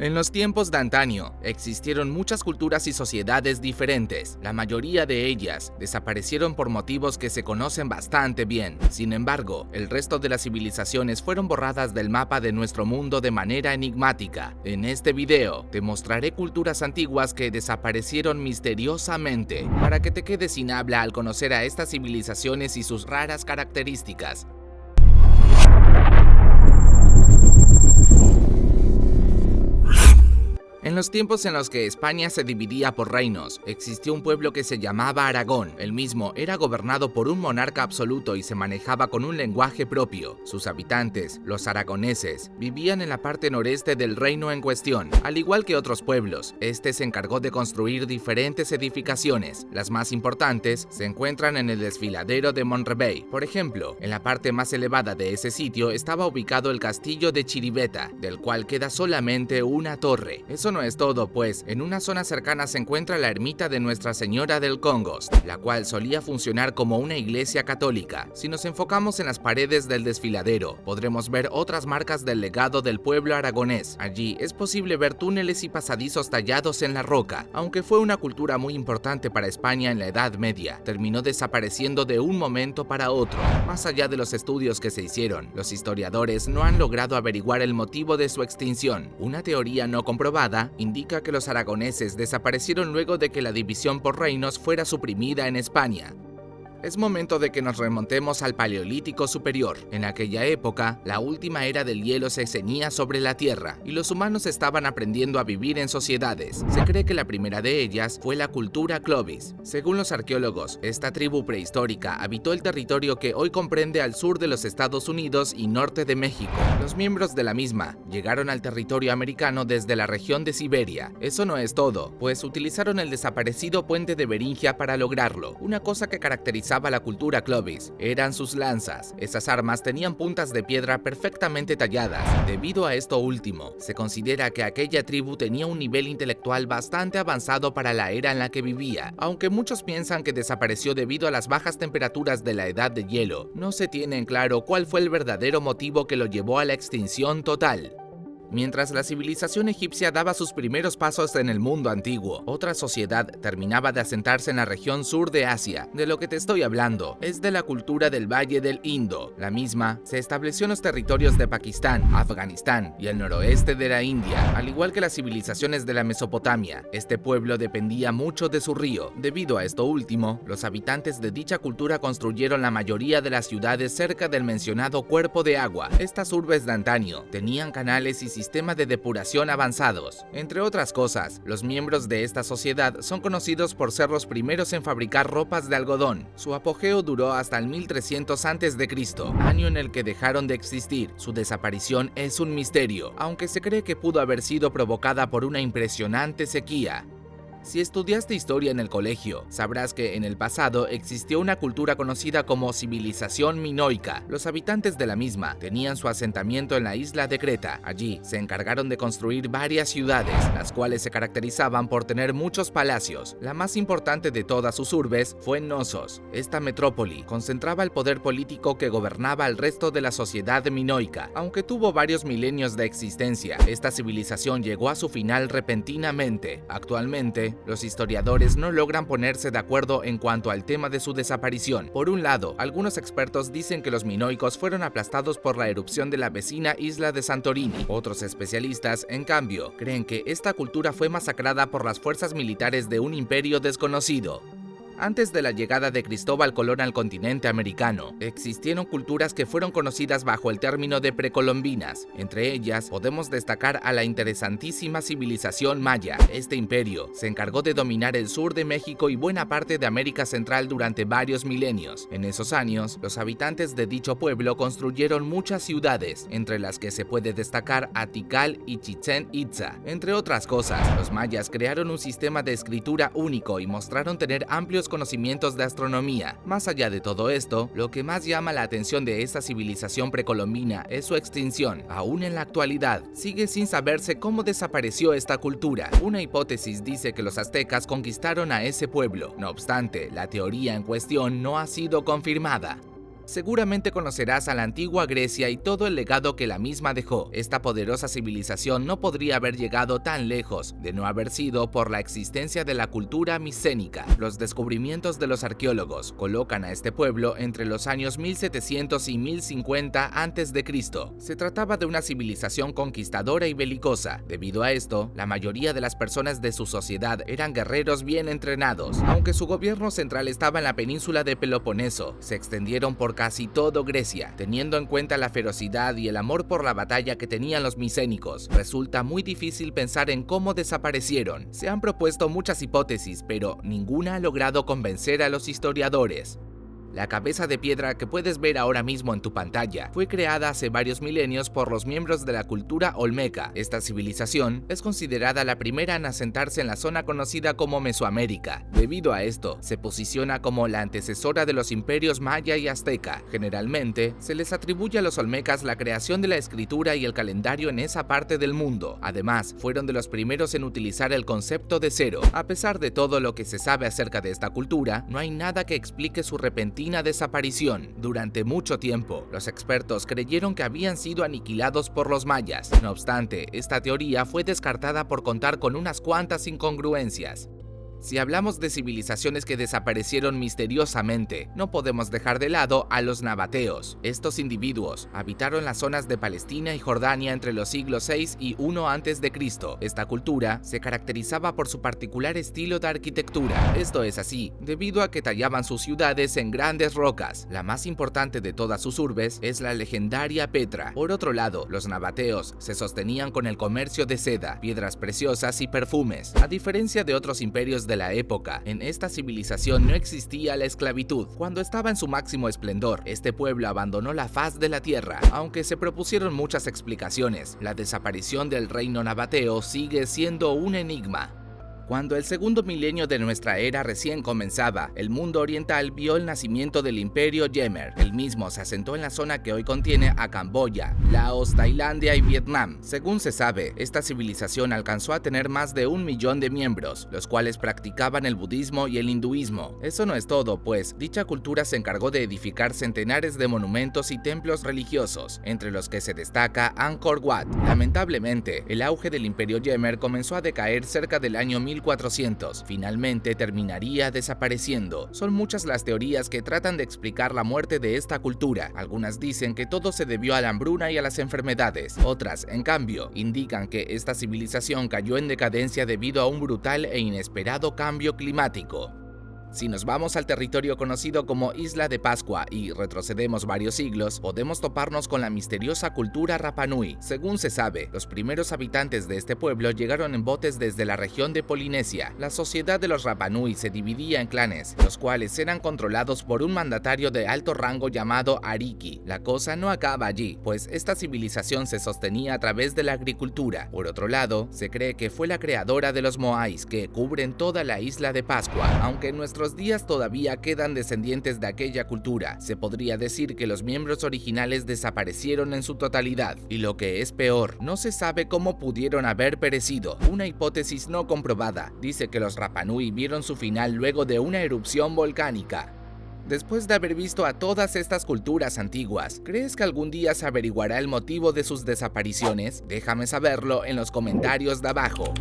En los tiempos de antaño, existieron muchas culturas y sociedades diferentes. La mayoría de ellas desaparecieron por motivos que se conocen bastante bien. Sin embargo, el resto de las civilizaciones fueron borradas del mapa de nuestro mundo de manera enigmática. En este video, te mostraré culturas antiguas que desaparecieron misteriosamente, para que te quedes sin habla al conocer a estas civilizaciones y sus raras características. En los tiempos en los que España se dividía por reinos, existió un pueblo que se llamaba Aragón. El mismo era gobernado por un monarca absoluto y se manejaba con un lenguaje propio. Sus habitantes, los aragoneses, vivían en la parte noreste del reino en cuestión. Al igual que otros pueblos, este se encargó de construir diferentes edificaciones. Las más importantes se encuentran en el desfiladero de Monrevey. Por ejemplo, en la parte más elevada de ese sitio estaba ubicado el castillo de Chiriveta, del cual queda solamente una torre. Eso no es todo, pues en una zona cercana se encuentra la ermita de Nuestra Señora del Congost, la cual solía funcionar como una iglesia católica. Si nos enfocamos en las paredes del desfiladero, podremos ver otras marcas del legado del pueblo aragonés. Allí es posible ver túneles y pasadizos tallados en la roca. Aunque fue una cultura muy importante para España en la Edad Media, terminó desapareciendo de un momento para otro. Más allá de los estudios que se hicieron, los historiadores no han logrado averiguar el motivo de su extinción. Una teoría no comprobada indica que los aragoneses desaparecieron luego de que la división por reinos fuera suprimida en España. Es momento de que nos remontemos al Paleolítico Superior. En aquella época, la última era del hielo se ceñía sobre la Tierra y los humanos estaban aprendiendo a vivir en sociedades. Se cree que la primera de ellas fue la cultura Clovis. Según los arqueólogos, esta tribu prehistórica habitó el territorio que hoy comprende al sur de los Estados Unidos y norte de México. Los miembros de la misma llegaron al territorio americano desde la región de Siberia. Eso no es todo, pues utilizaron el desaparecido puente de Beringia para lograrlo. Una cosa que caracterizaba la cultura Clovis eran sus lanzas. Esas armas tenían puntas de piedra perfectamente talladas. Debido a esto último, se considera que aquella tribu tenía un nivel intelectual bastante avanzado para la era en la que vivía. Aunque muchos piensan que desapareció debido a las bajas temperaturas de la edad de hielo, no se tiene en claro cuál fue el verdadero motivo que lo llevó a la extinción total. Mientras la civilización egipcia daba sus primeros pasos en el mundo antiguo, otra sociedad terminaba de asentarse en la región sur de Asia. De lo que te estoy hablando es de la cultura del Valle del Indo. La misma se estableció en los territorios de Pakistán, Afganistán y el noroeste de la India. Al igual que las civilizaciones de la Mesopotamia, este pueblo dependía mucho de su río. Debido a esto último, los habitantes de dicha cultura construyeron la mayoría de las ciudades cerca del mencionado cuerpo de agua. Estas urbes de antaño tenían canales y sistema de depuración avanzados. Entre otras cosas, los miembros de esta sociedad son conocidos por ser los primeros en fabricar ropas de algodón. Su apogeo duró hasta el 1300 a.C., año en el que dejaron de existir. Su desaparición es un misterio, aunque se cree que pudo haber sido provocada por una impresionante sequía. Si estudiaste historia en el colegio, sabrás que en el pasado existió una cultura conocida como civilización minoica. Los habitantes de la misma tenían su asentamiento en la isla de Creta. Allí se encargaron de construir varias ciudades, las cuales se caracterizaban por tener muchos palacios. La más importante de todas sus urbes fue Knossos. Esta metrópoli concentraba el poder político que gobernaba al resto de la sociedad minoica. Aunque tuvo varios milenios de existencia, esta civilización llegó a su final repentinamente. Actualmente, los historiadores no logran ponerse de acuerdo en cuanto al tema de su desaparición. Por un lado, algunos expertos dicen que los minoicos fueron aplastados por la erupción de la vecina isla de Santorini. Otros especialistas, en cambio, creen que esta cultura fue masacrada por las fuerzas militares de un imperio desconocido. Antes de la llegada de Cristóbal Colón al continente americano, existieron culturas que fueron conocidas bajo el término de precolombinas. Entre ellas, podemos destacar a la interesantísima civilización maya. Este imperio se encargó de dominar el sur de México y buena parte de América Central durante varios milenios. En esos años, los habitantes de dicho pueblo construyeron muchas ciudades, entre las que se puede destacar a Tikal y Chichén Itzá. Entre otras cosas, los mayas crearon un sistema de escritura único y mostraron tener amplios conocimientos de astronomía. Más allá de todo esto, lo que más llama la atención de esta civilización precolombina es su extinción. Aún en la actualidad, sigue sin saberse cómo desapareció esta cultura. Una hipótesis dice que los aztecas conquistaron a ese pueblo. No obstante, la teoría en cuestión no ha sido confirmada. Seguramente conocerás a la antigua Grecia y todo el legado que la misma dejó. Esta poderosa civilización no podría haber llegado tan lejos de no haber sido por la existencia de la cultura micénica. Los descubrimientos de los arqueólogos colocan a este pueblo entre los años 1700 y 1050 a.C. Se trataba de una civilización conquistadora y belicosa. Debido a esto, la mayoría de las personas de su sociedad eran guerreros bien entrenados. Aunque su gobierno central estaba en la península de Peloponeso, se extendieron por casi todo Grecia. Teniendo en cuenta la ferocidad y el amor por la batalla que tenían los micénicos, resulta muy difícil pensar en cómo desaparecieron. Se han propuesto muchas hipótesis, pero ninguna ha logrado convencer a los historiadores. La cabeza de piedra que puedes ver ahora mismo en tu pantalla fue creada hace varios milenios por los miembros de la cultura olmeca. Esta civilización es considerada la primera en asentarse en la zona conocida como Mesoamérica. Debido a esto, se posiciona como la antecesora de los imperios maya y azteca. Generalmente, se les atribuye a los olmecas la creación de la escritura y el calendario en esa parte del mundo. Además, fueron de los primeros en utilizar el concepto de cero. A pesar de todo lo que se sabe acerca de esta cultura, no hay nada que explique su repentina desaparición. Durante mucho tiempo, los expertos creyeron que habían sido aniquilados por los mayas. No obstante, esta teoría fue descartada por contar con unas cuantas incongruencias. Si hablamos de civilizaciones que desaparecieron misteriosamente, no podemos dejar de lado a los nabateos. Estos individuos habitaron las zonas de Palestina y Jordania entre los siglos 6 y 1 a.C. Esta cultura se caracterizaba por su particular estilo de arquitectura. Esto es así, debido a que tallaban sus ciudades en grandes rocas. La más importante de todas sus urbes es la legendaria Petra. Por otro lado, los nabateos se sostenían con el comercio de seda, piedras preciosas y perfumes. A diferencia de otros imperios de la época, en esta civilización no existía la esclavitud. Cuando estaba en su máximo esplendor, este pueblo abandonó la faz de la tierra. Aunque se propusieron muchas explicaciones, la desaparición del reino nabateo sigue siendo un enigma. Cuando el segundo milenio de nuestra era recién comenzaba, el mundo oriental vio el nacimiento del imperio Jemer. El mismo se asentó en la zona que hoy contiene a Camboya, Laos, Tailandia y Vietnam. Según se sabe, esta civilización alcanzó a tener más de 1 millón de miembros, los cuales practicaban el budismo y el hinduismo. Eso no es todo, pues dicha cultura se encargó de edificar centenares de monumentos y templos religiosos, entre los que se destaca Angkor Wat. Lamentablemente, el auge del imperio Jemer comenzó a decaer cerca del año 1400. Finalmente terminaría desapareciendo. Son muchas las teorías que tratan de explicar la muerte de esta cultura. Algunas dicen que todo se debió a la hambruna y a las enfermedades. Otras, en cambio, indican que esta civilización cayó en decadencia debido a un brutal e inesperado cambio climático. Si nos vamos al territorio conocido como Isla de Pascua y retrocedemos varios siglos, podemos toparnos con la misteriosa cultura Rapa Nui. Según se sabe, los primeros habitantes de este pueblo llegaron en botes desde la región de Polinesia. La sociedad de los Rapa Nui se dividía en clanes, los cuales eran controlados por un mandatario de alto rango llamado Ariki. La cosa no acaba allí, pues esta civilización se sostenía a través de la agricultura. Por otro lado, se cree que fue la creadora de los Moais, que cubren toda la Isla de Pascua. Aunque en nuestros días todavía quedan descendientes de aquella cultura, se podría decir que los miembros originales desaparecieron en su totalidad, y lo que es peor, no se sabe cómo pudieron haber perecido. Una hipótesis no comprobada dice que los Rapa Nui vieron su final luego de una erupción volcánica. Después de haber visto a todas estas culturas antiguas, ¿crees que algún día se averiguará el motivo de sus desapariciones? Déjame saberlo en los comentarios de abajo.